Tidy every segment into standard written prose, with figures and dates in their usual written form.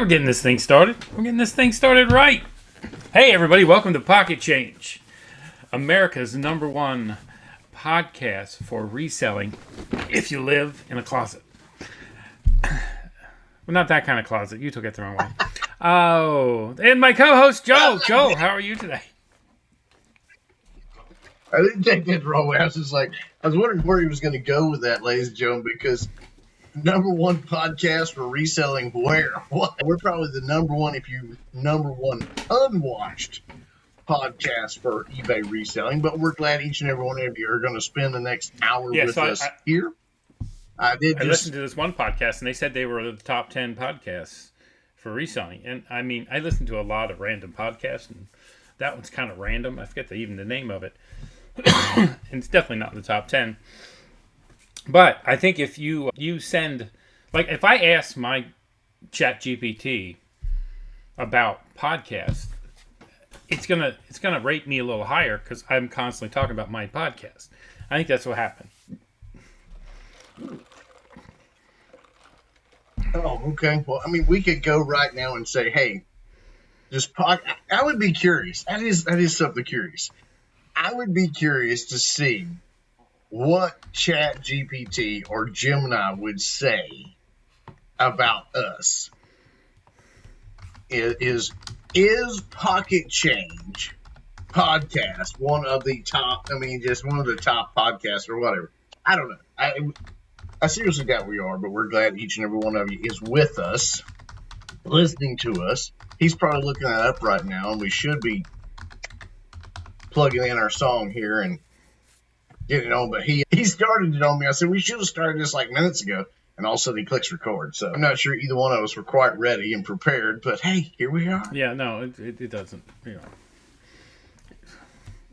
We're getting this thing started. We're getting this thing started right. Hey, everybody. Welcome to Pocket Change, America's #1 podcast for reselling if you live in a closet. Well, not that kind of closet. You took it the wrong way. Oh, and my co-host, Joe. Joe, how are you today? I didn't take that the wrong way. I was wondering where he was going to go with that, ladies and gentlemen, because #1 podcast for reselling where? What? We're probably the #1, if you #1 unwatched podcast for eBay reselling, but we're glad each and every one of you are going to spend the next hour with us here. I listened to this one podcast, and they said they were the top 10 podcasts for reselling. And, I mean, I listened to a lot of random podcasts, and that one's kind of random. I forget even the name of it. And it's definitely not in the top 10. But I think if you send, like, if I ask my ChatGPT about podcasts, it's gonna rate me a little higher because I'm constantly talking about my podcast. I think that's what happened. Oh, okay. Well, I mean, we could go right now and say, hey, I would be curious. That is something curious. I would be curious to see what ChatGPT or Gemini would say about us. Is Pocket Change podcast one of the top? I mean, just one of the top podcasts or whatever. I don't know. I seriously doubt we are, but we're glad each and every one of you is with us, listening to us. He's probably looking that up right now, and we should be plugging in our song here and getting it on. But he started it on me. I said, we should have started this like minutes ago. And all of a sudden he clicks record. So I'm not sure either one of us were quite ready and prepared. But hey, here we are. Yeah, no, it doesn't. You know,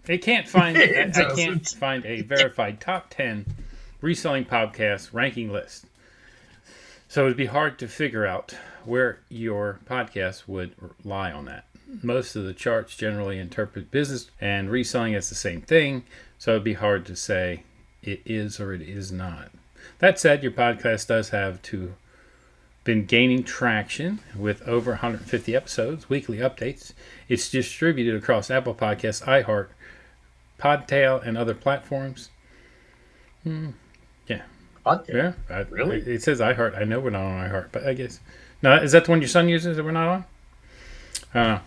I can't find a verified top 10 reselling podcast ranking list. So it'd be hard to figure out where your podcast would lie on that. Most of the charts generally interpret business and reselling as the same thing, so it'd be hard to say it is or it is not. That said, your podcast does have been gaining traction with over 150 episodes, weekly updates. It's distributed across Apple Podcasts, iHeart, Podtail, and other platforms. Yeah. Podtail? Yeah. Really? It says iHeart. I know we're not on iHeart, but I guess. No, is that the one your son uses that we're not on? I don't know.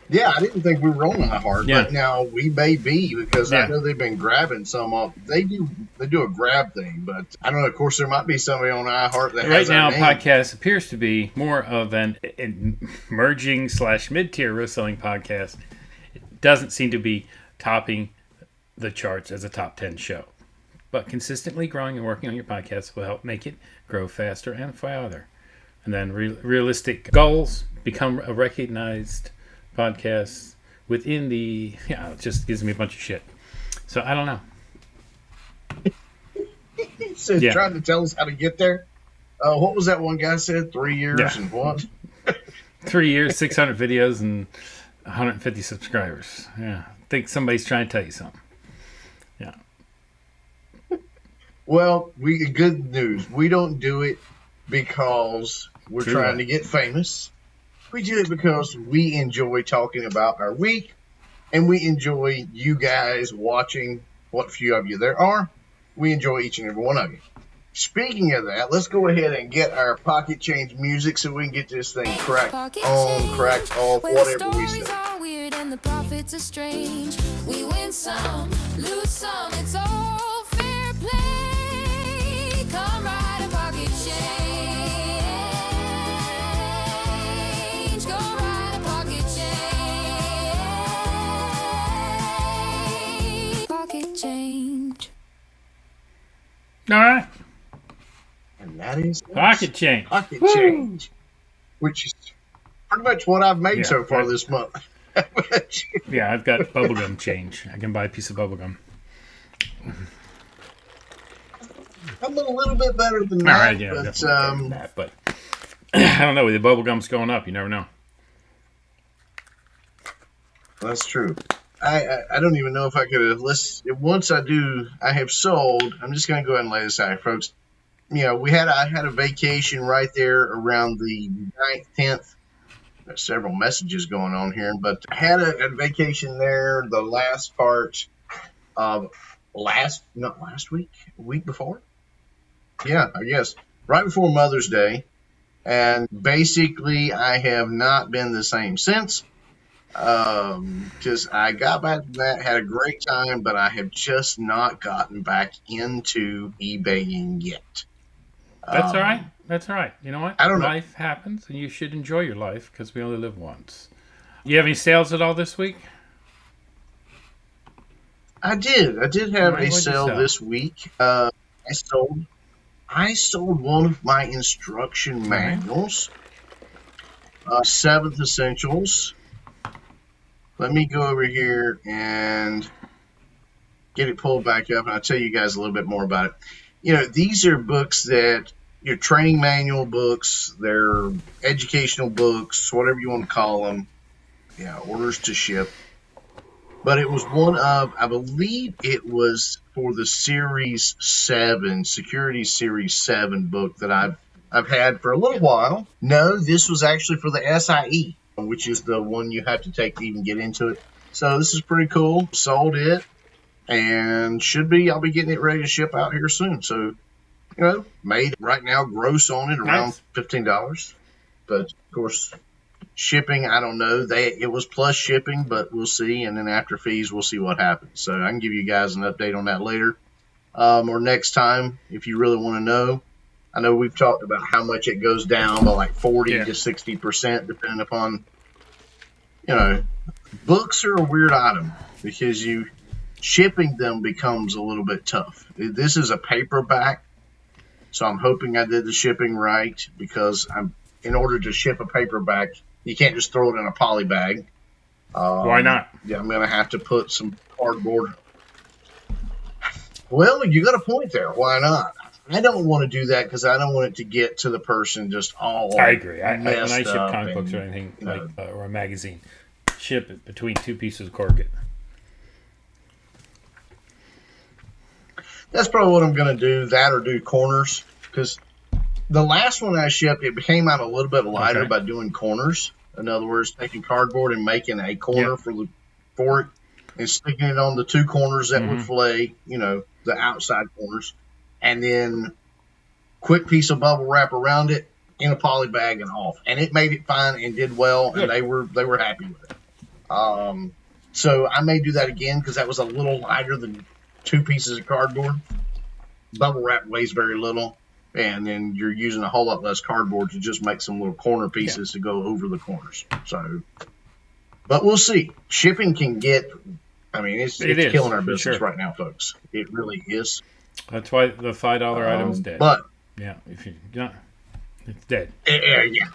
Yeah, I didn't think we were on iHeart, but now we may be because I know they've been grabbing some off. They do a grab thing, but I don't know. Of course, there might be somebody on iHeart that right now. Podcast appears to be more of an emerging / mid-tier reselling podcast. It doesn't seem to be topping the charts as a top 10 show, but consistently growing and working on your podcast will help make it grow faster and farther. And then realistic goals become a recognized podcasts within the it just gives me a bunch of shit, so I don't know. He said trying to tell us how to get there. What was that one guy said? 3 years and what? 3 years, 600 videos, and 150 subscribers. I think somebody's trying to tell you something. Well, good news. We don't do it because we're trying to get famous. We do it because we enjoy talking about our week, and we enjoy you guys watching what few of you there are. We enjoy each and every one of you. Speaking of that, let's go ahead and get our Pocket Change music so we can get this thing cracked on, cracked off, whatever we say. Weird and the profits are strange. We win some, lose some. It's all fair play. Come ride a Pocket Change. Change. All right. And that is Pocket Change. Pocket Change, which is pretty much what I've made so far this month. Yeah, I've got bubblegum change. I can buy a piece of bubblegum. I'm a little bit better than that. All right, yeah, but I don't know. With the bubblegum's going up, you never know. That's true. I don't even know if I could have listed. Once I have sold, I'm just going to go ahead and lay this out, folks. I had a vacation right there around the 9th, 10th. There's several messages going on here, but I had a vacation there the last part of not last week, week before. Yeah, I guess right before Mother's Day. And basically, I have not been the same since. Because I got back from that, had a great time, but I have just not gotten back into eBaying yet. That's all right. That's all right. You know what? I don't know. Life happens, and you should enjoy your life because we only live once. You have any sales at all this week? I did. I did have a sale this week. I sold one of my instruction manuals, 7th Essentials. Let me go over here and get it pulled back up, and I'll tell you guys a little bit more about it. These are books that your training manual books, they're educational books, whatever you want to call them. Orders to ship. But it was one of, I believe it was for the Series 7, Security Series 7 book that I've had for a little while. No, this was actually for the SIE, which is the one you have to take to even get into it. So this is pretty cool. Sold it, and I'll be getting it ready to ship out here soon. So, made right now gross on it around $15. But of course, shipping, I don't know. It was plus shipping, but we'll see. And then after fees, we'll see what happens. So I can give you guys an update on that later, or next time if you really want to know. I know we've talked about how much it goes down by like 40 to 60%, depending upon, books are a weird item because shipping them becomes a little bit tough. This is a paperback, so I'm hoping I did the shipping right because in order to ship a paperback, you can't just throw it in a poly bag. Why not? Yeah, I'm going to have to put some cardboard. Well, you got a point there. Why not? I don't want to do that because I don't want it to get to the person just all I agree. When I ship up comic books or anything, or a magazine, ship it between 2 pieces of corrugate. That's probably what I'm going to do, that or do corners, because the last one I shipped, it came out a little bit lighter by doing corners. In other words, taking cardboard and making a corner for it and sticking it on the 2 corners that would fillet, the outside corners, and then quick piece of bubble wrap around it in a poly bag and off. And it made it fine and did well, and they were happy with it. So I may do that again because that was a little lighter than 2 pieces of cardboard. Bubble wrap weighs very little, and then you're using a whole lot less cardboard to just make some little corner pieces to go over the corners. So, but we'll see. Shipping can get, it's killing our business right now, folks. It really is. That's why the $5 item's dead. But if you not, it's dead. It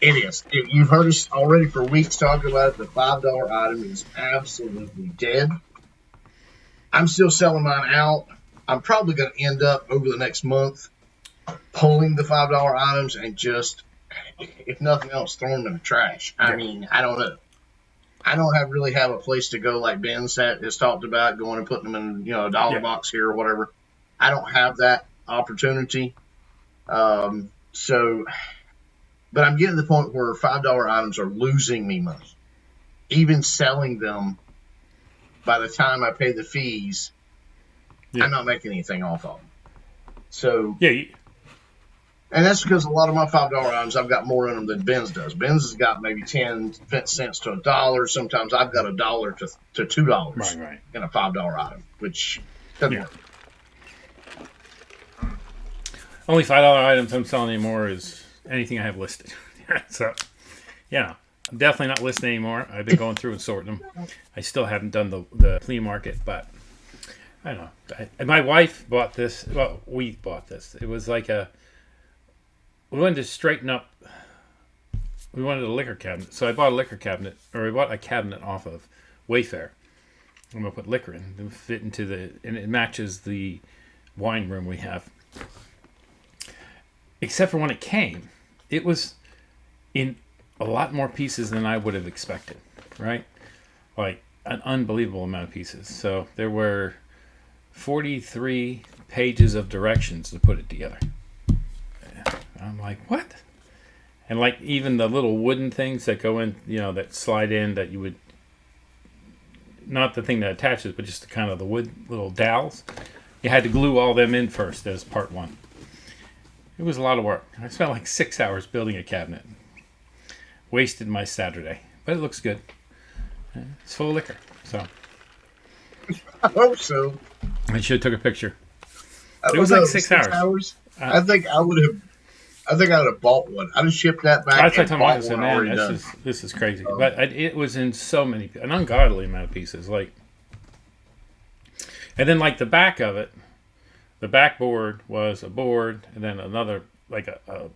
is. You've heard us already for weeks talking about it. The $5 item is absolutely dead. I'm still selling mine out. I'm probably going to end up over the next month pulling the $5 items and just, if nothing else, throwing them in the trash. I don't know. I don't really have a place to go like Ben has talked about, going and putting them in a dollar box here or whatever. I don't have that opportunity. But I'm getting to the point where $5 items are losing me money. Even selling them, by the time I pay the fees, I'm not making anything off of them. So and that's because a lot of my $5 items, I've got more in them than Ben's does. Ben's has got maybe 10 cents to $1. Sometimes I've got $1 to $2 in a $5 item, which doesn't work. Only $5 items I'm selling anymore is anything I have listed. So, I'm definitely not listing anymore. I've been going through and sorting them. I still haven't done the flea market, but I don't know. My wife bought this. Well, we bought this. It was like we wanted to straighten up. We wanted a liquor cabinet. So I bought a liquor cabinet, or I bought a cabinet off of Wayfair. I'm going to put liquor in to fit into and it matches the wine room we have. Except for when it came, it was in a lot more pieces than I would have expected, right? Like an unbelievable amount of pieces. So there were 43 pages of directions to put it together. I'm like, what? And like even the little wooden things that go in, that slide in, that you would, not the thing that attaches, but just the kind of the wood little dowels. You had to glue all them in first as part one. It was a lot of work. I spent like 6 hours building a cabinet. Wasted my Saturday, but it looks good. It's full of liquor, so. I hope so. I should have took a picture. It was like 6 hours. I think I would have bought one. I'd have shipped that back. That's what I said, man, this is crazy. But it was in so many, an ungodly amount of pieces. Like, and then like the back of it, the backboard was a board, and then another like a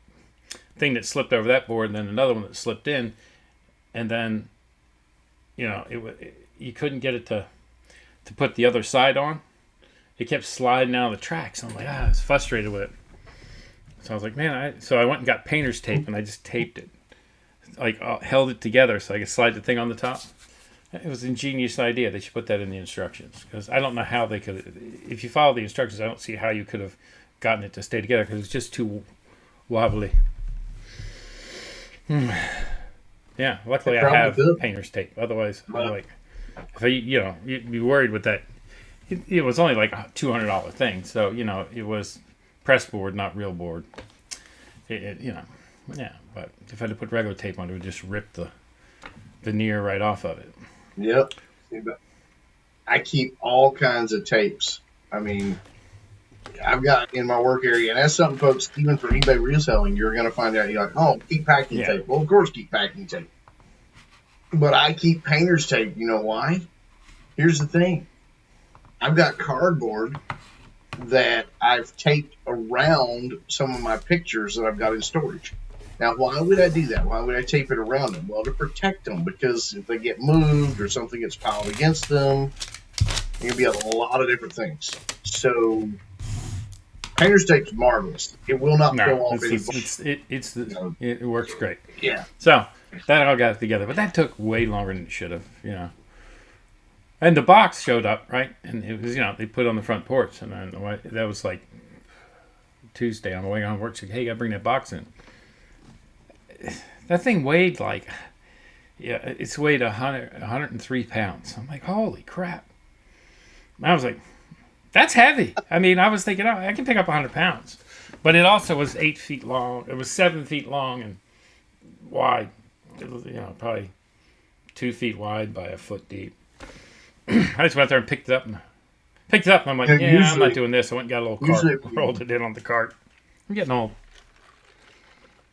thing that slipped over that board, and then another one that slipped in, and then you couldn't get it to put the other side on. It kept sliding out of the tracks. I'm like, I was frustrated with it. So I was like, man, so I went and got painter's tape, and I just taped it, like held it together so I could slide the thing on the top. It was an ingenious idea. They should put that in the instructions, because I don't know how they could. If you follow the instructions, I don't see how you could have gotten it to stay together, because it's just too wobbly. Yeah, luckily I have painter's tape. Otherwise, like, if you'd be worried with that. It was only like a $200 thing, so it was press board, not real board. Yeah. But if I had to put regular tape on, it would just rip the veneer right off of it. Yep. I keep all kinds of tapes. I mean, I've got in my work area, and that's something, folks, even for eBay reselling, you're going to find out. You're like, oh, keep packing tape. Well, of course, keep packing tape. But I keep painter's tape. You know why? Here's the thing. I've got cardboard that I've taped around some of my pictures that I've got in storage. Now, why would I do that? Why would I tape it around them? Well, to protect them, because if they get moved or something gets piled against them, it can be a lot of different things. So, painter's tape's marvelous. It will not go off anymore. It works great. Yeah. So, that all got together, but that took way longer than it should have, And the box showed up, right? And it was, they put it on the front porch. And then that was like Tuesday on the way on work. Said, hey, you got to bring that box in. That thing weighed it's weighed 103 pounds. I'm like, holy crap. And I was like, that's heavy. I mean, I was thinking, I can pick up 100 pounds. But it also was 8 feet long. It was 7 feet long and wide. It was, probably 2 feet wide by a foot deep. I just went there and picked it up, and I'm like, I'm not doing this. I went and got a little cart, rolled it in on the cart. I'm getting old.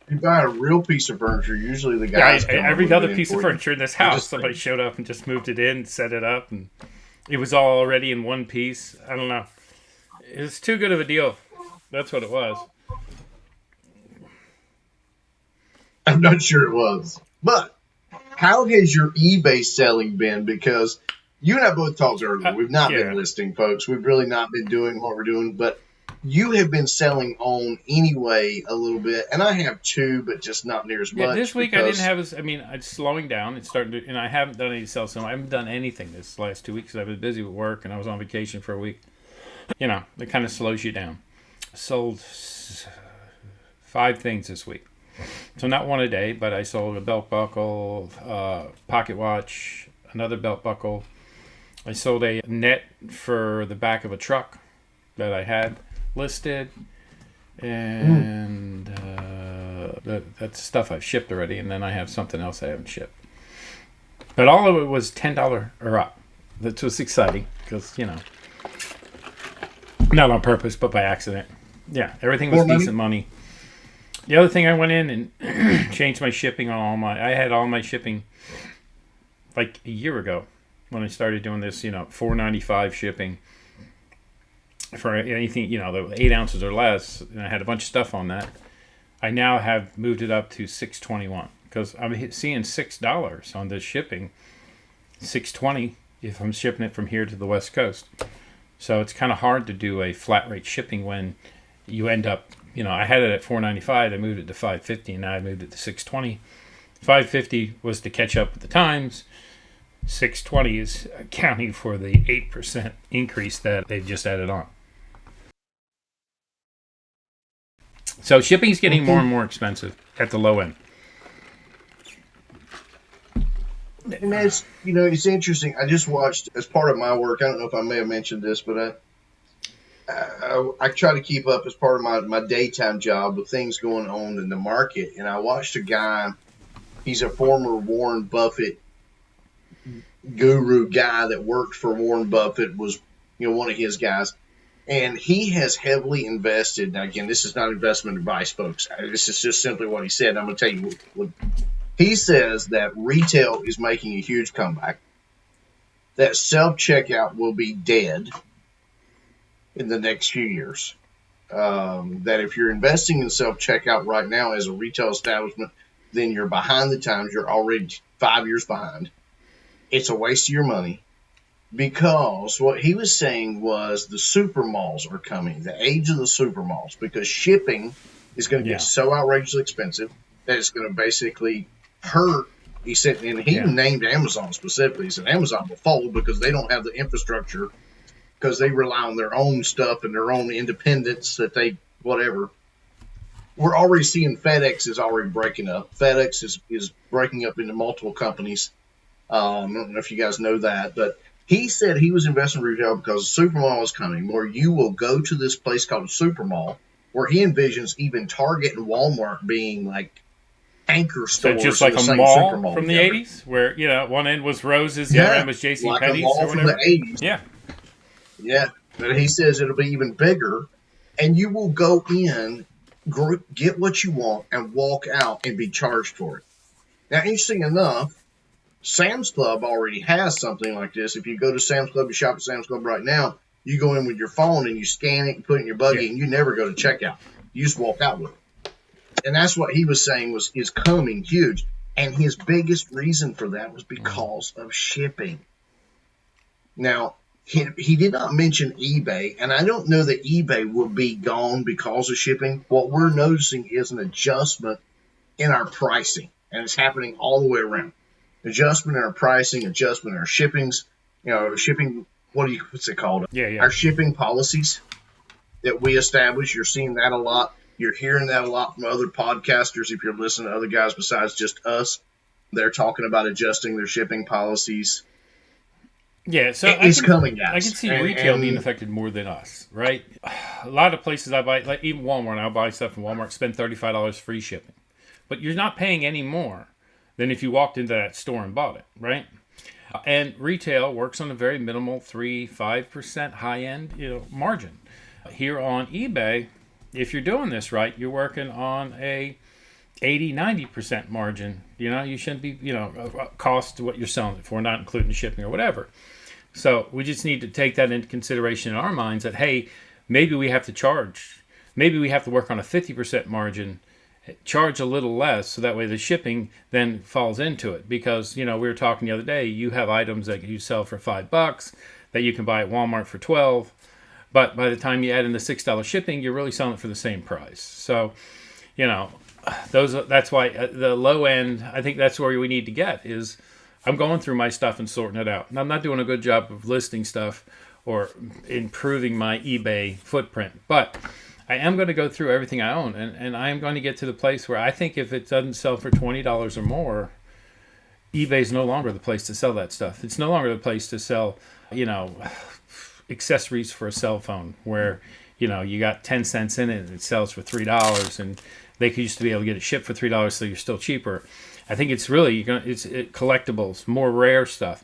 You buy a real piece of furniture, usually the guys every other piece of furniture in this house, somebody showed up and just moved it in, set it up, and it was all already in one piece. I don't know. It was too good of a deal. That's what it was. I'm not sure it was. But how has your eBay selling been? Because you and I both talked earlier. We've not been listing, folks. We've really not been doing what we're doing. But you have been selling on anyway a little bit. And I have too, but just not near as much. This week I didn't have it's slowing down. It's starting to, and I haven't done any sales. So I haven't done anything this last 2 weeks. I've been busy with work, and I was on vacation for a week. It kind of slows you down. I sold 5 things this week. So not one a day, but I sold a belt buckle, pocket watch, another belt buckle. I sold a net for the back of a truck that I had listed, and that's stuff I've shipped already, and then I have something else I haven't shipped. But all of it was $10 or up. That was exciting because, not on purpose, but by accident. Yeah, everything was decent money. The other thing, I went in and changed my shipping on I had all my shipping like a year ago when I started doing this, $4.95 shipping for anything, the 8 ounces or less. And I had a bunch of stuff on that. I now have moved it up to $6.21 because I'm seeing $6 on this shipping, $6.20 if I'm shipping it from here to the West Coast. So it's kind of hard to do a flat rate shipping when you end up, I had it at $4.95. I moved it to $5.50, and now I moved it to $6.20. $5.50 was to catch up with the times. $6.20 is accounting for the 8% increase that they've just added on. So shipping is getting more and more expensive at the low end. And that's, it's interesting. I just watched, as part of my work, I don't know if I may have mentioned this, but I try to keep up as part of my daytime job with things going on in the market. And I watched a guy, he's a former Warren Buffett guru guy that worked for Warren Buffett, was, one of his guys. And he has heavily invested. Now, again, this is not investment advice, folks. This is just simply what he said. I'm going to tell you what he says, that retail is making a huge comeback, that self-checkout will be dead in the next few years, that if you're investing in self-checkout right now as a retail establishment, then you're behind the times. You're already 5 years behind. It's a waste of your money, because what he was saying was the super malls are coming, the age of the super malls, because shipping is going to get so outrageously expensive that it's going to basically hurt. He said, and he named Amazon specifically. He said Amazon will fold because they don't have the infrastructure, because they rely on their own stuff and their own independence that they, whatever. We're already seeing FedEx is already breaking up. FedEx is breaking up into multiple companies. I don't know if you guys know that, but he said he was investing in retail because a super mall is coming, where you will go to this place called a super mall, where he envisions even Target and Walmart being like anchor stores. So just like a mall from the 80s, where, one end was Rose's, the other end was JCPenney's, like a mall or from the 80s. Yeah. But he says it'll be even bigger, and you will go in, get what you want, and walk out and be charged for it. Now, interesting enough, Sam's Club already has something like this. If you go to Sam's Club, you shop at Sam's Club right now, you go in with your phone and you scan it and put it in your buggy, and you never go to checkout. You just walk out with it. And that's what he was saying is coming huge. And his biggest reason for that was because of shipping. Now, he did not mention eBay, and I don't know that eBay will be gone because of shipping. What we're noticing is an adjustment in our pricing, and it's happening all the way around. Adjustment in our pricing, adjustment in our shippings, shipping, what's it called? Our shipping policies that we establish. You're seeing that a lot. You're hearing that a lot from other podcasters. If you're listening to other guys besides just us, they're talking about adjusting their shipping policies. Yeah, so it's coming, guys. I can see retail being affected more than us, right? A lot of places I buy, like even Walmart, I'll buy stuff from Walmart, spend $35 free shipping. But you're not paying any more than if you walked into that store and bought it, right? And retail works on a very minimal 3-5% high-end margin. Here on eBay, if you're doing this right, you're working on a 80-90% margin. You shouldn't be, cost what you're selling it for, not including the shipping or whatever. So we just need to take that into consideration in our minds that, hey, maybe we have to charge. Maybe we have to work on a 50% margin, charge a little less, so that way the shipping then falls into it. Because, we were talking the other day, you have items that you sell for $5 that you can buy at Walmart for $12. But by the time you add in the $6 shipping, you're really selling it for the same price. So, that's why the low end, I think that's where we need to get is I'm going through my stuff and sorting it out. And I'm not doing a good job of listing stuff or improving my eBay footprint. But I am going to go through everything I own. And I am going to get to the place where I think if it doesn't sell for $20 or more, eBay is no longer the place to sell that stuff. It's no longer the place to sell, accessories for a cell phone where, you got 10 cents in it and it sells for $3 and they used to be able to get it shipped for $3, so you're still cheaper. I think it's really, it's collectibles, more rare stuff.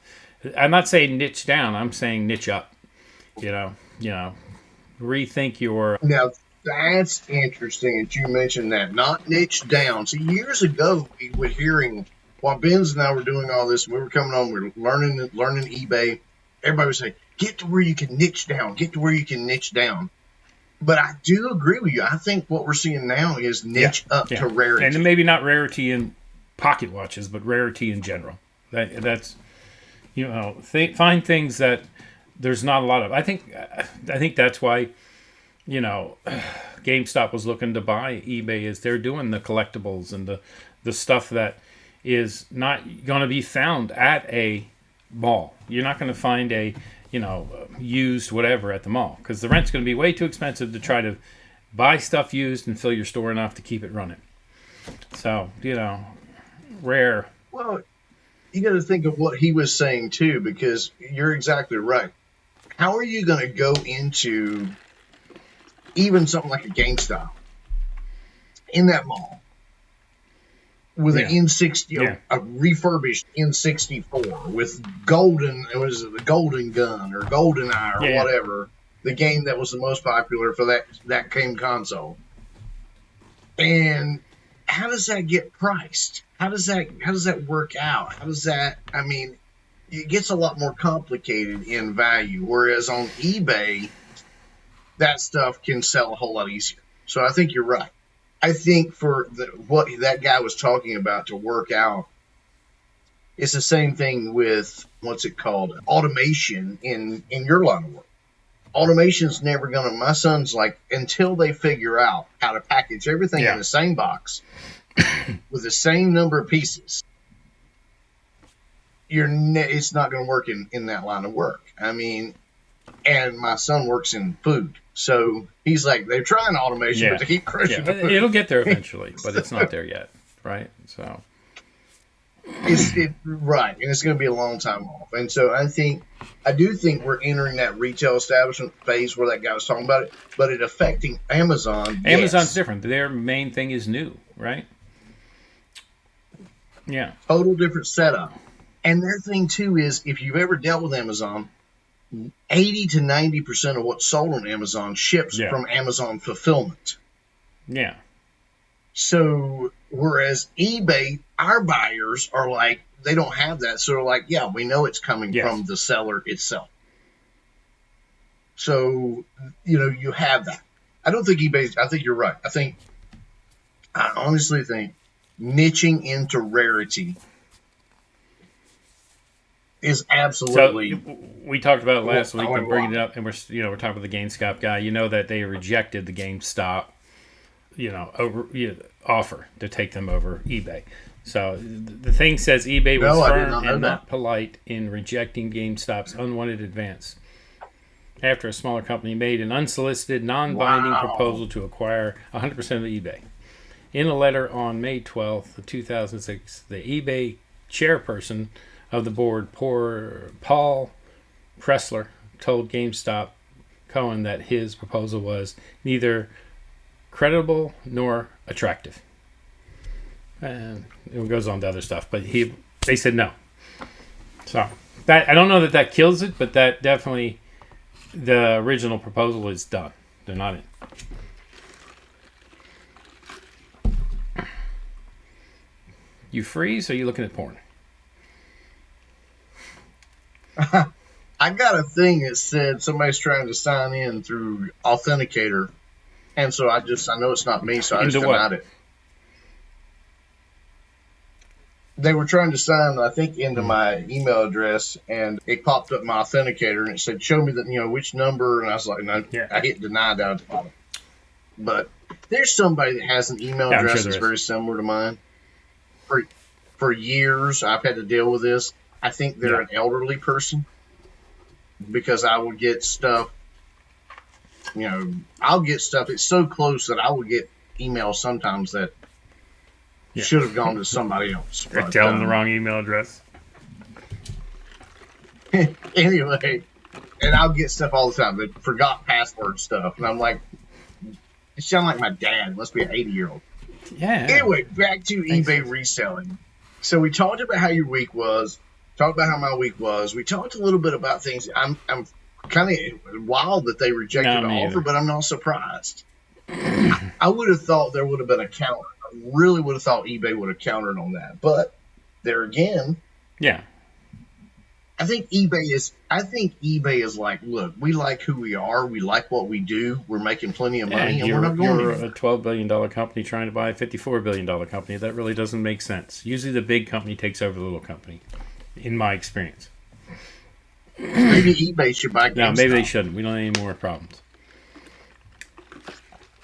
I'm not saying niche down, I'm saying niche up. Rethink your... Now, that's interesting that you mentioned that, not niche down. See, years ago, we were hearing, while Benz and I were doing all this, we were coming on, we were learning eBay, everybody would say, get to where you can niche down, get to where you can niche down. But I do agree with you. I think what we're seeing now is niche up to rarity. And maybe not rarity in pocket watches, but rarity in general. That's, find things that there's not a lot of. I think that's why, GameStop was looking to buy eBay, is they're doing the collectibles and the stuff that is not going to be found at a mall. You're not going to find a used whatever at the mall, because the rent's going to be way too expensive to try to buy stuff used and fill your store enough to keep it running. So, rare. Well, you got to think of what he was saying too, because you're exactly right. How are you going to go into even something like a GameStop in that mall with an N60, a refurbished N64 with the Golden Gun or Golden Eye or whatever, the game that was the most popular for that game console? And how does that get priced? How does that work out? It gets a lot more complicated in value, whereas on eBay, that stuff can sell a whole lot easier. So I think you're right. I think for what that guy was talking about to work out, it's the same thing with, what's it called, automation in your line of work. Automation's never going to, my son's like, until they figure out how to package everything in the same box with the same number of pieces, it's not going to work in that line of work. And my son works in food. So he's like, they're trying automation, but they keep crushing the food. It'll get there eventually, but it's not there yet, right? So right, and it's going to be a long time off. And so I do think we're entering that retail establishment phase where that guy was talking about it, but it affecting Amazon. Amazon's different. Their main thing is new, right? Yeah. Total different setup. And their thing too is, if you've ever dealt with Amazon, 80 to 90% of what's sold on Amazon ships from Amazon fulfillment. Yeah. So, whereas eBay, our buyers are like, they don't have that. So they're like, yeah, we know it's coming from the seller itself. So, you have that. I don't think I think you're right. I honestly think niching into Rarity is absolutely. So we talked about it last week and bringing it up, and we're talking about the GameStop guy. You know that they rejected the GameStop, offer to take them over eBay. So the thing says eBay was firm and not polite in rejecting GameStop's unwanted advance after a smaller company made an unsolicited, non-binding proposal to acquire 100% of eBay. In a letter on May 12th of 2006, the eBay chairperson of the board, Paul Pressler, told GameStop Cohen that his proposal was neither credible nor attractive. And it goes on to other stuff, but they said no. So that, I don't know that kills it, but that definitely, the original proposal is done. They're not in. You freeze, or are you looking at porn? I got a thing that said somebody's trying to sign in through Authenticator, and so I know it's not me, so I just denied it. They were trying to sign, I think, into my email address, and it popped up my Authenticator, and it said, show me which number, and I was like, no, I hit deny down at the bottom. But there's somebody that has an email address that's very similar to mine. For years, I've had to deal with this. I think they're an elderly person, because I will get stuff, I'll get stuff. It's so close that I will get emails sometimes that should have gone to somebody else. But, tell them the wrong email address. Anyway, and I'll get stuff all the time. They forgot password stuff. And I'm like, it sounds like my dad. Must be an 80-year-old. Yeah. Anyway, back to eBay reselling. So we talked about how your week was. Talked about how my week was. We talked a little bit about things. I'm kind of wild that they rejected the offer, but I'm not surprised. I would have thought there would have been a counter. I really would have thought eBay would have countered on that. But there again, I think eBay is like, look, we like who we are. We like what we do. We're making plenty of money, and we're not going anywhere. You're a $12 billion company trying to buy a $54 billion company. That really doesn't make sense. Usually the big company takes over the little company, in my experience. Maybe eBay should buy GameStop. No, maybe they shouldn't. We don't need any more problems.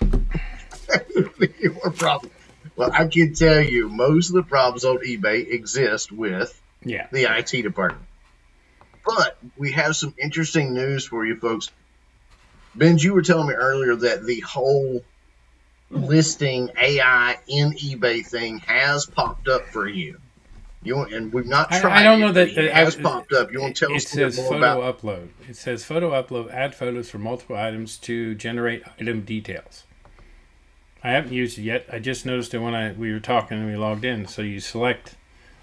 More problems. Well, I can tell you, most of the problems on eBay exist with the IT department. But we have some interesting news for you folks. Ben, you were telling me earlier that the whole listing AI in eBay thing has popped up for you? And we've not tried I don't know it, that it has popped up. You want to tell us a little bit more photo about? upload. It says photo upload, add photos for multiple items to generate item details. I haven't used it yet. I just noticed it when we were talking and we logged in. So you select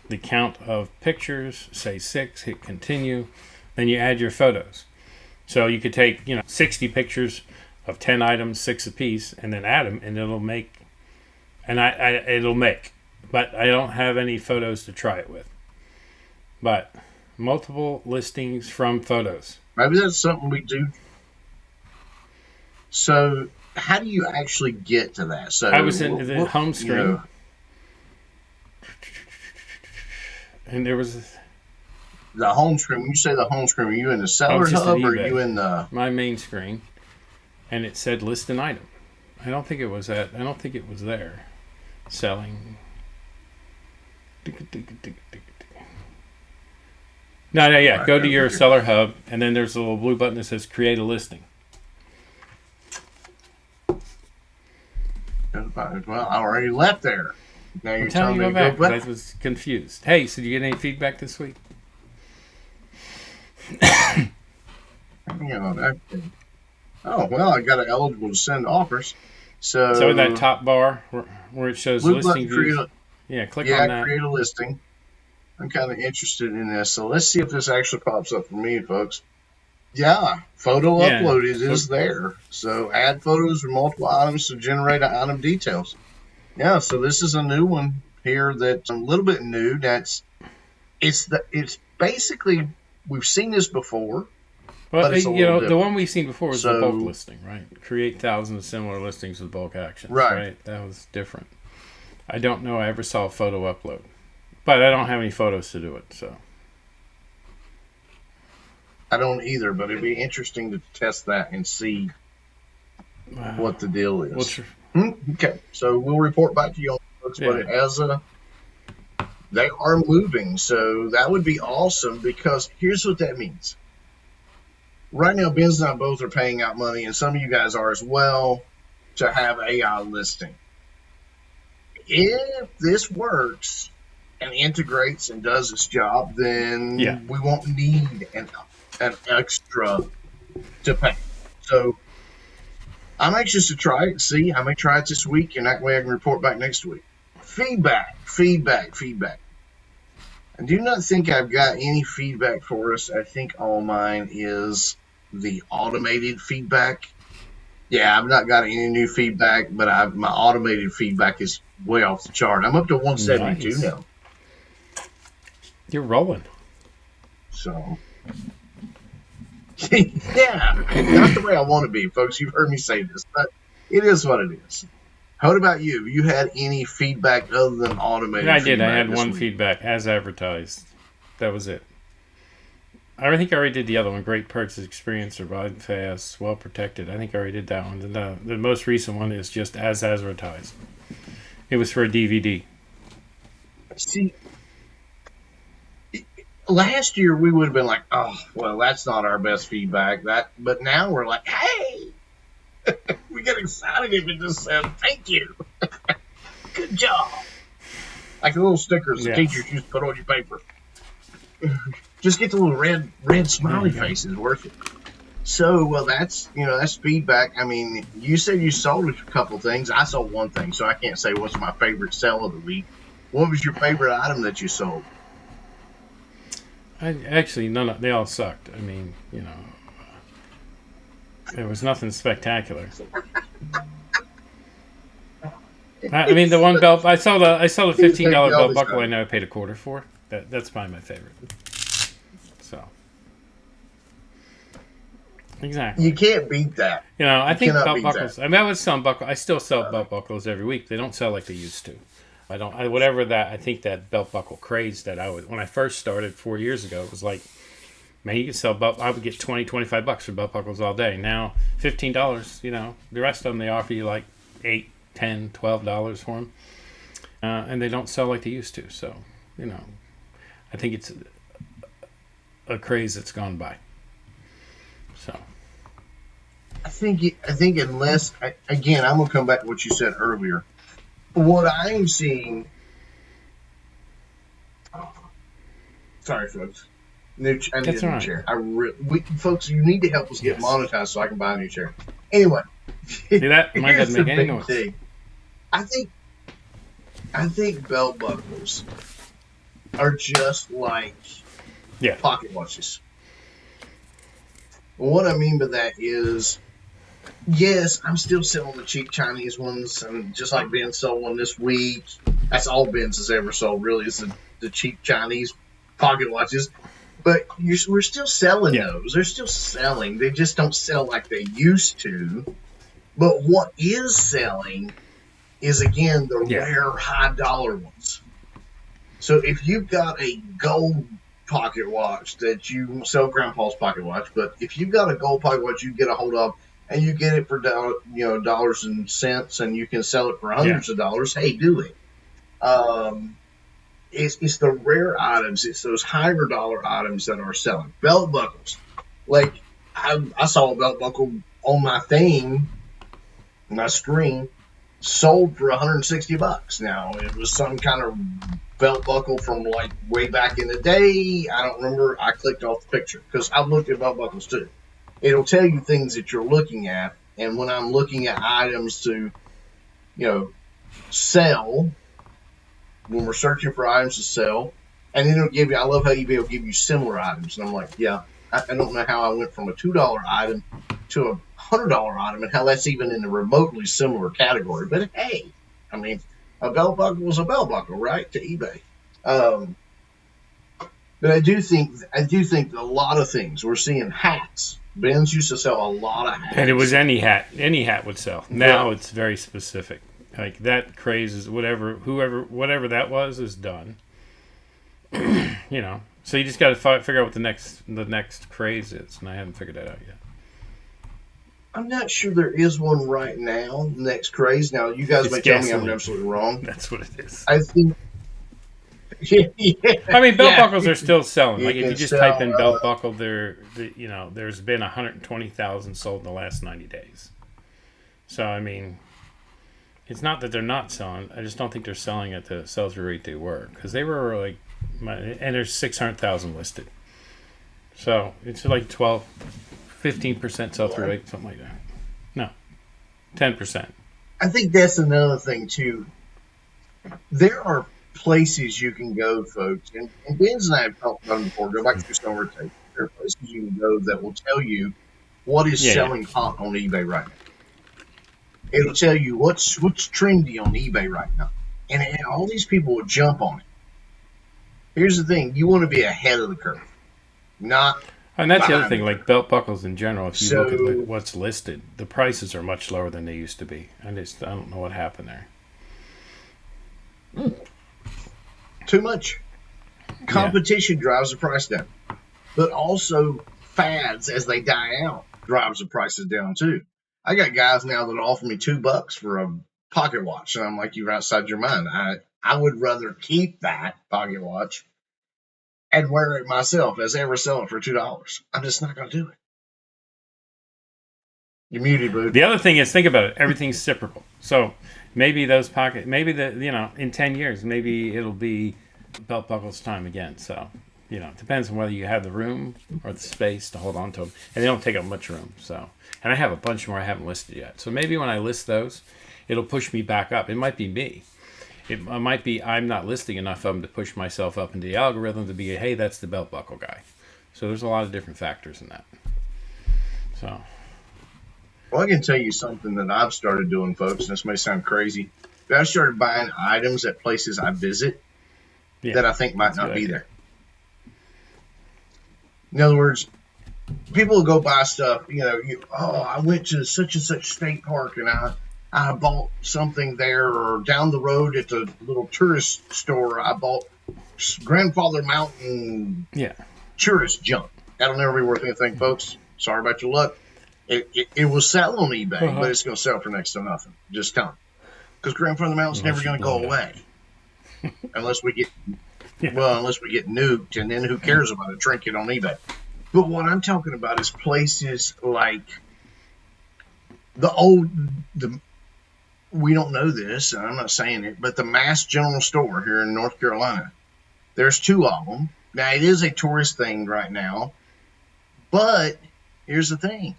the count of pictures, say 6, hit continue, then you add your photos. So you could take 60 pictures of 10 items, 6 apiece, and then add them, and it'll make. It'll make. But I don't have any photos to try it with. But multiple listings from photos. Maybe that's something we do. So how do you actually get to that? So I was in the home screen, and there was the home screen. When you say the home screen, are you in the seller hub or are you in the my main screen? And it said list an item. I don't think it was there. Selling. No, yeah. Go to your seller hub, and then there's a little blue button that says create a listing. Well, I already left there. Now you're telling me to go go back. back. I was confused. Hey, so did you get any feedback this week? Oh, well, I got it eligible to send offers. So in that top bar where it shows listing views. Click on that. Create a listing. I'm kind of interested in this. So let's see if this actually pops up for me, folks. Yeah, photo upload is there. So add photos from multiple items to generate item details. Yeah, so this is a new one here that's a little bit new. It's basically, we've seen this before. Well, the one we've seen before was the bulk listing, right? Create thousands of similar listings with bulk actions, right? That was different. I don't know I ever saw a photo upload, but I don't have any photos to do it, so. I don't either, but it'd be interesting to test that and see what the deal is. Okay, so we'll report back to you on folks, but they are moving, so that would be awesome because here's what that means. Right now, Ben's and I both are paying out money, and some of you guys are as well, to have AI listing. If this works and integrates and does its job, then we won't need an extra to pay. So I'm anxious to try it. See, I may try it this week, and that way I can report back next week. Feedback. I do not think I've got any feedback for us. I think all mine is the automated feedback. Yeah, I've not got any new feedback, but my automated feedback is way off the chart. I'm up to 172 now. You're rolling. So, yeah, not the way I want to be, folks. You've heard me say this, but it is what it is. What about you? You had any feedback other than automated feedback? I did. I had one feedback as advertised. That was it. I think I already did the other one. Great purchase experience, survived fast, well protected. I think I already did that one. The most recent one is just as advertised. It was for a DVD. See, last year we would have been like, oh, well, that's not our best feedback. But now we're like, hey, we get excited if it just says, thank you. Good job. Like the little stickers the teachers used to put on your paper. Just get the little red smiley face is worth it. So, well, that's feedback. I mean, you said you sold a couple things. I sold one thing, so I can't say what's my favorite sell of the week. What was your favorite item that you sold? Actually, they all sucked. I mean, there was nothing spectacular. I mean, the one belt I saw the $15 belt buckle. I know I paid a quarter for. That's probably my favorite. So, exactly. You can't beat that. I think belt buckles. I mean, I would sell buckles. I still sell belt buckles every week. They don't sell like they used to. I think that belt buckle craze that when I first started 4 years ago, it was like, man, you could sell I would get $20, $25 for belt buckles all day. Now, $15, the rest of them, they offer you like $8, $10, $12 for them. And they don't sell like they used to. So, I think it's a craze that's gone by. So. I think unless, again, I'm going to come back to what you said earlier. What I'm seeing, sorry, folks. I need a new chair. Folks, you need to help us get monetized so I can buy a new chair. Anyway, see that? Mine doesn't make any noise. Thing. I think belt buckles are just like pocket watches. What I mean by that is, yes, I'm still selling the cheap Chinese ones, and just like Ben sold one this week. That's all Ben's has ever sold, really, is the cheap Chinese pocket watches. But we're still selling those. They're still selling. They just don't sell like they used to. But what is selling is, again, the rare high-dollar ones. So if you've got a gold pocket watch that you sell Grandpa's pocket watch, but if you've got a gold pocket watch you get a hold of, and you get it for dollars and cents, and you can sell it for hundreds of dollars, hey, do it. It's the rare items. It's those higher dollar items that are selling. Belt buckles. Like, I saw a belt buckle on my thing, my screen, sold for $160. Now, it was some kind of belt buckle from like way back in the day. I don't remember. I clicked off the picture because I've looked at belt buckles too. It'll tell you things that you're looking at. And when I'm looking at items to, sell, when we're searching for items to sell, and then it'll give you, I love how eBay will give you similar items. And I'm like, I don't know how I went from a $2 item to a $100 item and how that's even in a remotely similar category. But hey, I mean, a belt buckle was a belt buckle, right? To eBay. But I do think a lot of things. We're seeing hats. Ben's used to sell a lot of hats. And it was any hat would sell. Now it's very specific. Like that craze is whatever that was is done. So you just got to figure out what the next craze is, and I haven't figured that out yet. I'm not sure there is one right now. Next craze. Now you guys may tell me I'm absolutely wrong. That's what it is. I think. I mean, belt buckles are still selling. Like if you just type in belt buckle, there's been 120,000 sold in the last 90 days. So I mean, it's not that they're not selling. I just don't think they're selling at the sell-through rate they were, because they were like, and there's 600,000 listed. So it's like 15% sell-through rate, something like that. No, 10%. I think that's another thing too. There are places you can go, folks, and Ben's and I have talked about them before. Go back to your summer tape. There are places you can go that will tell you what is selling hot on eBay right now. It'll tell you what's trendy on eBay right now, and all these people will jump on it. Here's the thing: you want to be ahead of the curve, not. And that's the other thing, like belt buckles in general. If you look at what's listed, the prices are much lower than they used to be. I don't know what happened there. Too much competition drives the price down, but also fads as they die out drives the prices down too. I got guys now that offer me $2 for a pocket watch, and I'm like, you're outside your mind. I would rather keep that pocket watch and wear it myself as ever sell it for $2. I'm just not going to do it. You're muted, boo. The other thing is, think about it. Everything's cyclical. So maybe in 10 years, maybe it'll be belt buckles time again. So, it depends on whether you have the room or the space to hold on to them. And they don't take up much room. So, and I have a bunch more I haven't listed yet. So maybe when I list those, it'll push me back up. It might be me. It might be I'm not listing enough of them to push myself up into the algorithm to be, hey, that's the belt buckle guy. So there's a lot of different factors in that. So. Well, I can tell you something that I've started doing, folks. This may sound crazy, but I started buying items at places I visit that I think might not be there. In other words, people will go buy stuff, I went to such and such state park and I bought something there, or down the road at the little tourist store, I bought Grandfather Mountain tourist junk. That'll never be worth anything, folks. Sorry about your luck. It will sell on eBay, but it's going to sell for next to nothing. Just tell them. Because Grandfather Mountain's never going to go away. unless we get nuked, and then who cares about a trinket on eBay? But what I'm talking about is places like we don't know this, and I'm not saying it, but the Mass General Store here in North Carolina, there's 2 of them. Now, it is a tourist thing right now, but here's the thing.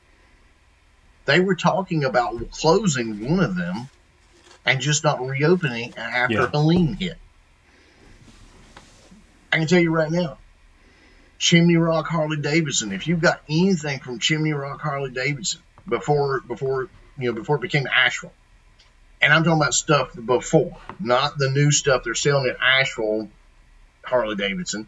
They were talking about closing one of them and just not reopening after Halloween hit. I can tell you right now, Chimney Rock Harley Davidson, if you've got anything from Chimney Rock Harley Davidson before it became Asheville, and I'm talking about stuff before, not the new stuff they're selling at Asheville Harley Davidson,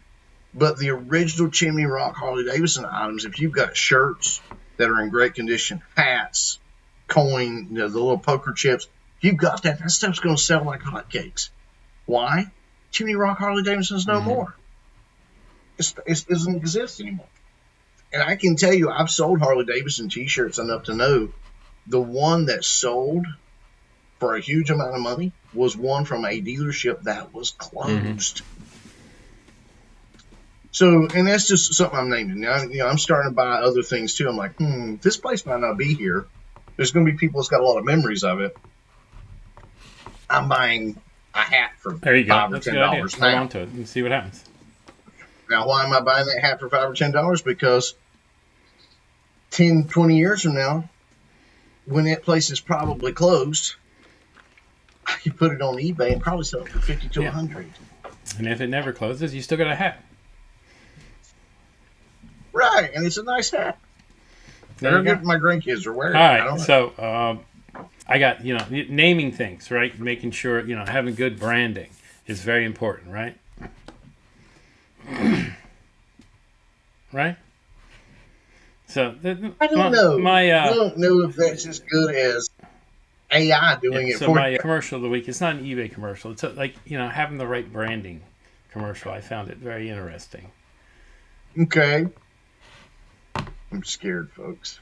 but the original Chimney Rock Harley Davidson items, if you've got shirts that are in great condition, hats, coin, the little poker chips, if you've got that stuff's going to sell like hotcakes. Why? Chimney Rock Harley Davidson's no more. It doesn't exist anymore. And I can tell you, I've sold Harley Davidson t-shirts enough to know the one that sold for a huge amount of money was one from a dealership that was closed. So, and that's just something I'm naming. Now, I'm starting to buy other things too. I'm like, this place might not be here. There's going to be people that's got a lot of memories of it. I'm buying a hat for $5 or $10 Hold on to it and see what happens. Now, why am I buying that hat for $5 or $10? Because 10, 20 years from now, when that place is probably closed, I could put it on eBay and probably sell it for $50 to $100. And if it never closes, you still got a hat. Right, and it's a nice hat. My grandkids are wearing it. All right, so I got, naming things, right? Making sure, having good branding is very important, right? Right? So I don't know. I don't know if that's as good as AI doing it for my you. Commercial of the week, it's not an eBay commercial. It's having the right branding commercial. I found it very interesting. Okay. I'm scared, folks.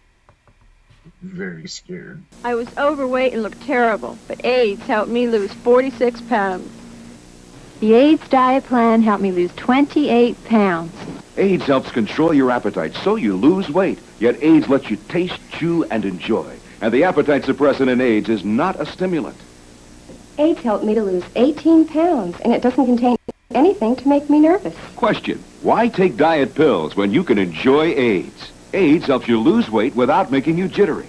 Very scared. I was overweight and looked terrible, but AIDS helped me lose 46 pounds. The AIDS diet plan helped me lose 28 pounds. AIDS helps control your appetite so you lose weight, yet AIDS lets you taste, chew, and enjoy. And the appetite suppressant in AIDS is not a stimulant. AIDS helped me to lose 18 pounds, and it doesn't contain anything to make me nervous. Question: why take diet pills when you can enjoy AIDS? AIDS helps you lose weight without making you jittery.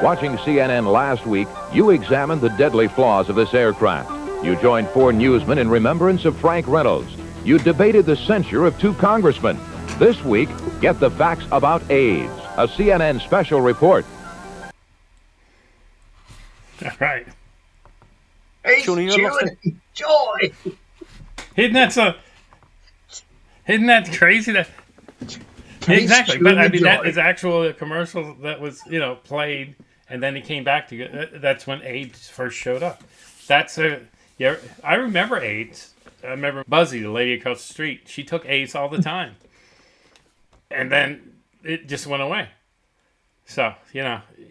Watching CNN last week, you examined the deadly flaws of this aircraft. You joined 4 newsmen in remembrance of Frank Reynolds. You debated the censure of 2 congressmen. This week, get the facts about AIDS. A CNN special report. All right. Hey, joy. Isn't that crazy? Exactly, but I mean that is actual a commercial that was played, and then he came back to. That's when AIDS first showed up. I remember AIDS. I remember Buzzy, the lady across the street. She took AIDS all the time, and then it just went away. So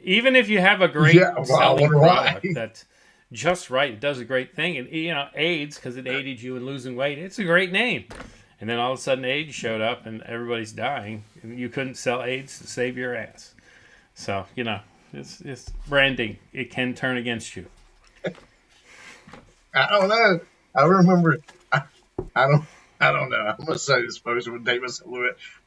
even if you have a great selling product that's just right, it does a great thing, and AIDS because it aided you in losing weight. It's a great name. And then all of a sudden AIDS showed up and everybody's dying. And you couldn't sell AIDS to save your ass. So, it's branding. It can turn against you. I don't know. I remember, I don't know. I'm going to say this, folks, with Davis.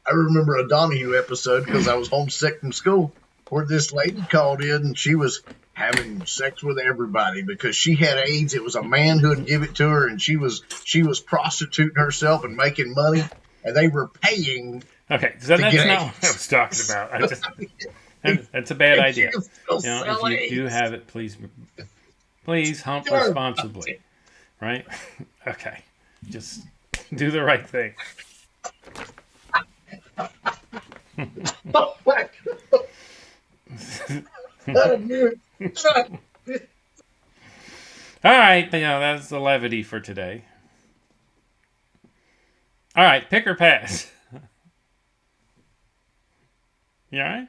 I remember a Donahue episode because I was homesick from school where this lady called in and she was having sex with everybody because she had AIDS. It was a man who would give it to her, and she was prostituting herself and making money, and they were paying. Okay, so that's not what I was talking about. That's a bad idea. If you do have it, please hump responsibly, right? Okay, just do the right thing. Oh my God. All right, that's the levity for today. All right, pick or pass. You all right?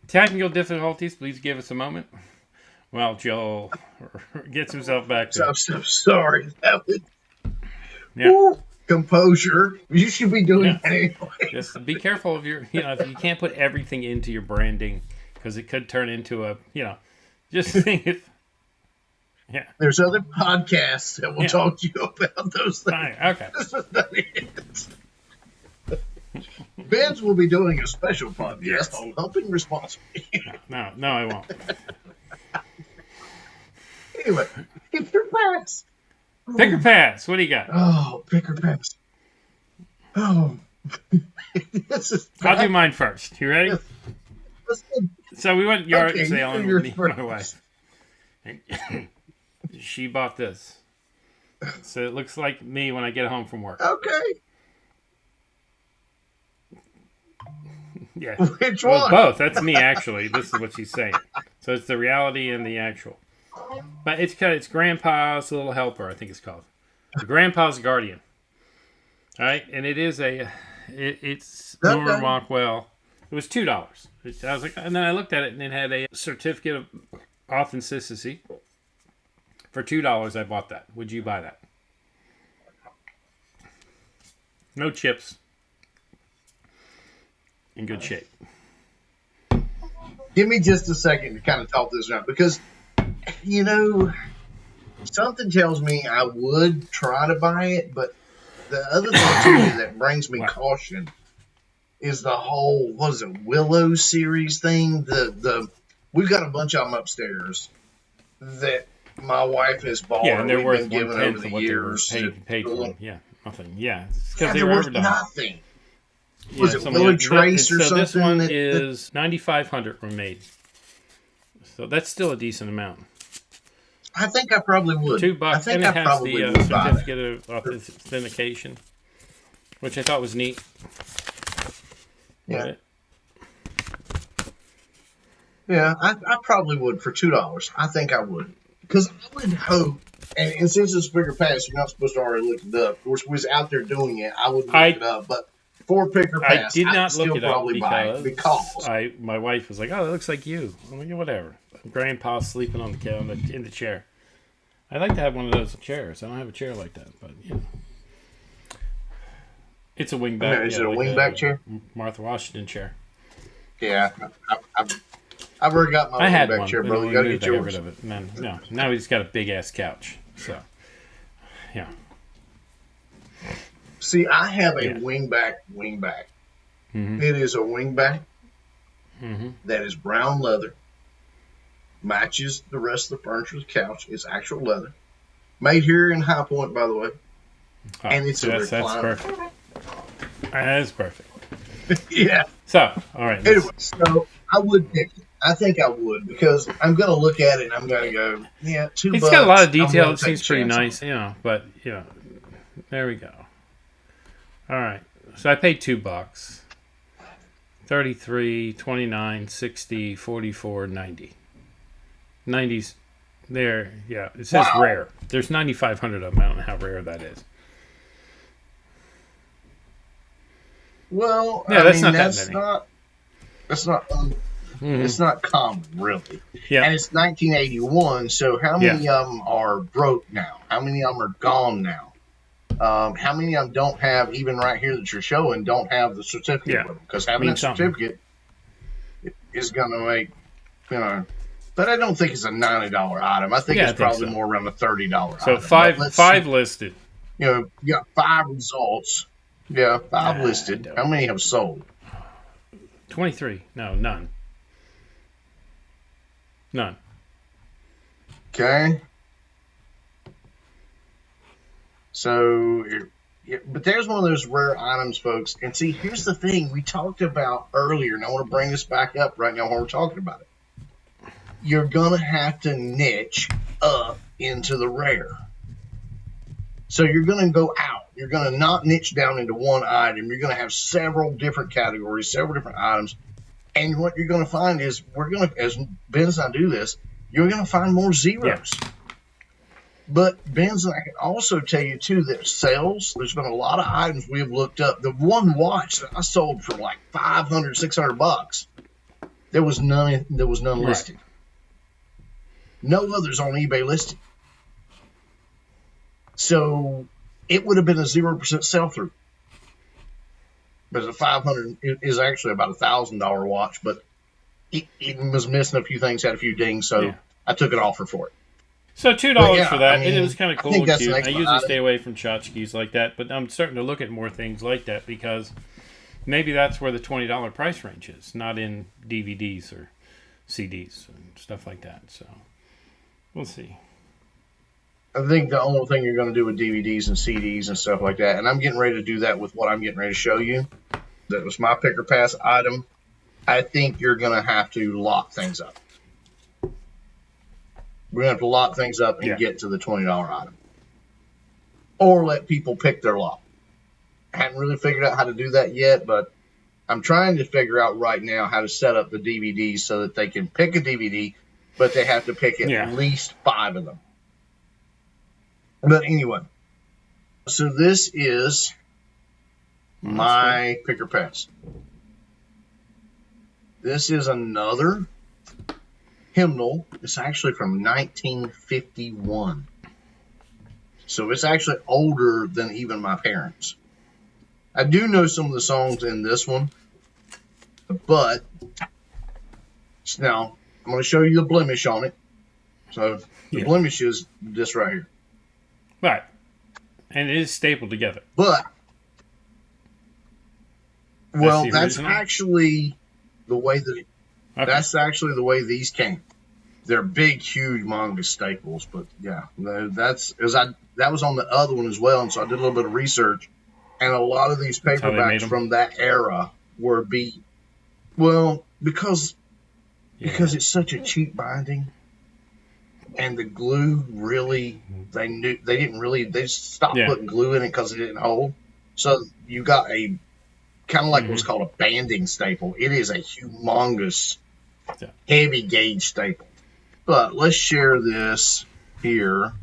Technical difficulties, please give us a moment. Well, Joel gets himself back to I'm so sorry. Yeah. Ooh, composure. You should be doing that anyway. Just be careful of your, if you can't put everything into your branding because it could turn into a, just think if. Yeah. There's other podcasts that will talk to you about those things. Fine. Okay. This is not it. Ben's will be doing a special podcast on helping responsibly. No, I won't. Anyway, pick your pass. Pick or pass. What do you got? Oh, pick or pass. Oh. I'll do mine first. You ready? So we went yard sailing with me and my wife. She bought this. So it looks like me when I get home from work. Okay. Yeah. Which one? Both. That's me, actually. This is what she's saying. So it's the reality and the actual. But it's Grandpa's Little Helper, I think it's called. The Grandpa's Guardian. All right? And it is it's Norman Rockwell. It was $2. I was like, and then I looked at it and it had a certificate of authenticity. For $2, I bought that. Would you buy that? No chips. In good shape. Give me just a second to kind of talk this out because, something tells me I would try to buy it, but the other thing too that brings me caution is the whole Willow series thing. We've got a bunch of them upstairs that my wife has bought. Yeah, and they're worth given over the what years. They were paid for them. Yeah, nothing. Yeah, because they were worth overdone. nothing. Yeah, was it Willow Trace or something? So this one is 9,500 were made. So that's still a decent amount. I think I probably would. $2, I think and it I has probably the would certificate of authentication, which I thought was neat. Yeah. Right? Yeah, I probably would for $2. I think I would. Because I would hope, and since it's Pick or Pass, you're not supposed to already look it up. Of course, we was out there doing it. I would look it up. But for Pick or Pass, I did not I'd look still it up probably buy it because my wife was like, "Oh, that looks like you." I'm like, "Whatever." Grandpa's sleeping on in the chair. I'd like to have one of those chairs. I don't have a chair like that, but it's a wingback. Is it a wingback chair? Martha Washington chair. Yeah, I've already got my wingback chair, brother. You got to get yours. Rid of it. No, now we just got a big ass couch. So, yeah. See, I have a wingback. Mm-hmm. It is a wingback that is brown leather. Matches the rest of the furniture of the couch. It's actual leather. Made here in High Point, by the way. Oh, and it's a recliner. That's perfect. That is perfect. Yeah. So, all right. Anyway, so I would pick it. I think I would because I'm going to look at it and I'm going to go, yeah, $2. It's got a lot of detail. It seems pretty nice, but, there we go. All right. So I paid $2. 33, 29, 60, 44, 90. 90s there, yeah. It says rare. There's 9,500 of them. I don't know how rare that is. Well, yeah, that's not it's not common, really. Yeah. And it's 1981, so how many of them are broke now? How many of them are gone now? How many of them don't have, even right here that you're showing, don't have the certificate with them? Because having that certificate is going to make, but I don't think it's a $90 item. I think it's probably more around a $30 item. So five listed. You got 5 results. Yeah, 5 listed. How many have sold? 23. No, none. None. Okay. So, but there's one of those rare items, folks. And see, here's the thing we talked about earlier, and I want to bring this back up right now when we're talking about it. You're going to have to niche up into the rare. So you're going to go out. You're going to not niche down into one item. You're going to have several different categories, several different items. And what you're going to find is as Ben's and I do this, you're going to find more zeros. Yeah. But Ben's and I can also tell you, too, that sales, there's been a lot of items we have looked up. The one watch that I sold for like $500, $600, there was none listed. No others on eBay listed. So it would have been a 0% sell-through. Because a $500 is actually about $1,000 watch, but it was missing a few things, had a few dings, so I took an offer for it. So $2 for that. I mean, it was kind of cool and cute. I usually stay away from tchotchkes like that, but I'm starting to look at more things like that because maybe that's where the $20 price range is, not in DVDs or CDs and stuff like that. So we'll see. I think the only thing you're going to do with DVDs and CDs and stuff like that, and I'm getting ready to do that with what I'm getting ready to show you, that was my pick or pass item, I think you're going to have to lock things up. We're going to have to lock things up and get to the $20 item. Or let people pick their lock. I haven't really figured out how to do that yet, but I'm trying to figure out right now how to set up the DVDs so that they can pick a DVD, but they have to pick at least 5 of them. But anyway, so this is my pick or pass. This is another Hymnal. It's actually from 1951. So it's actually older than even my parents. I do know some of the songs in this one, but now I'm going to show you the blemish on it. So the blemish is this right here. Right. And it is stapled together. But, well, that's actually the way that that's actually the way these came. They're big, huge, humongous staples. But yeah, that was on the other one as well. And so I did a little bit of research, and a lot of these paperbacks from that era were because it's such a cheap binding. And the glue really, they stopped putting glue in it because it didn't hold. So you got a kind of like what's called a banding staple. It is a humongous, heavy gauge staple. But let's share this here.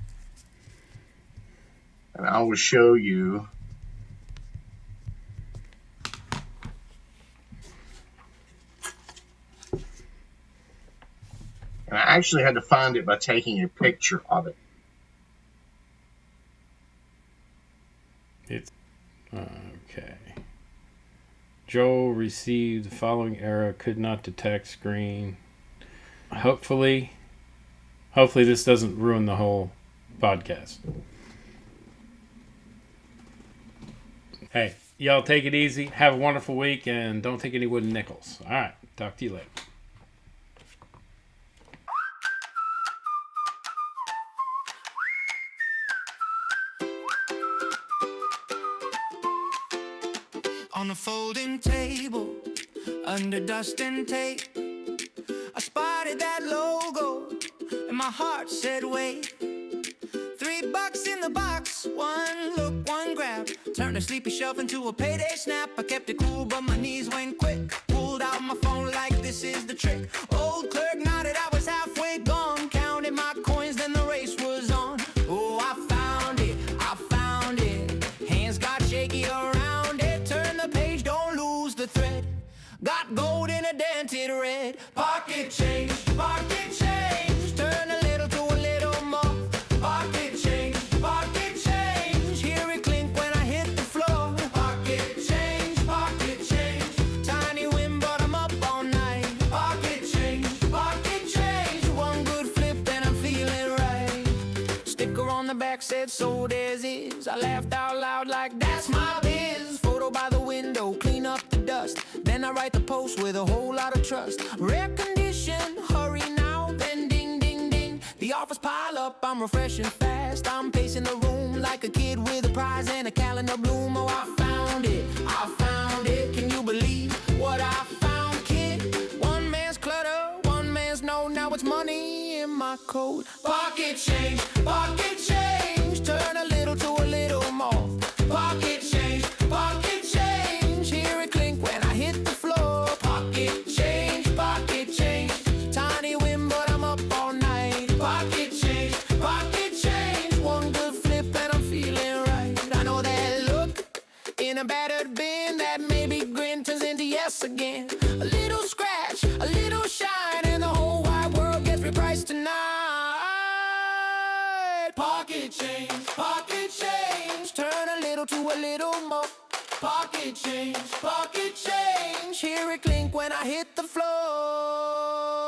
And I will show you. And I actually had to find it by taking a picture of it. It's okay. Joe received the following error, could not detect screen. Hopefully this doesn't ruin the whole podcast. Hey, y'all take it easy. Have a wonderful week, and don't take any wooden nickels. All right, talk to you later. On a folding table, under dust and tape, I spotted that logo, and my heart said wait. $3 in the box, one look, one grab. Turned a sleepy shelf into a payday snap. I kept it cool, but my knees went quick. Pulled out my phone like this is the trick. Old clerk nodded, I was halfway gone. Counted my coins, then the race was on. Oh, I found it, hands got shaky around it. Turn the page, don't lose the thread. Got gold in a dented red. Pocket change, turn a little to a little more. Pocket change, hear it clink when I hit the floor. Pocket change, tiny win but I'm up all night. Pocket change, one good flip and I'm feeling right. Sticker on the back said sold as is. I laughed out loud like that's my biz. Photo by the window, clean up the dust. Then I write the post with a whole lot of trust. Rare condition, hurry now, then ding, ding, ding. The offers pile up, I'm refreshing fast. I'm pacing the room like a kid with a prize and a calendar bloom. Oh, I found it, can you believe what I found, kid? One man's clutter, one man's no, now it's money in my coat. Pocket change, turn a little to a little more. Pocket change, hear it clink when I hit the floor. Pocket change, tiny win but I'm up all night. Pocket change, one good flip and I'm feeling right. I know that look in a battered bin, that maybe grin turns into yes again. A little scratch, a little shine, and the whole wide world gets repriced tonight. Pocket change, turn little to a little more. Pocket change, hear it clink when I hit the floor.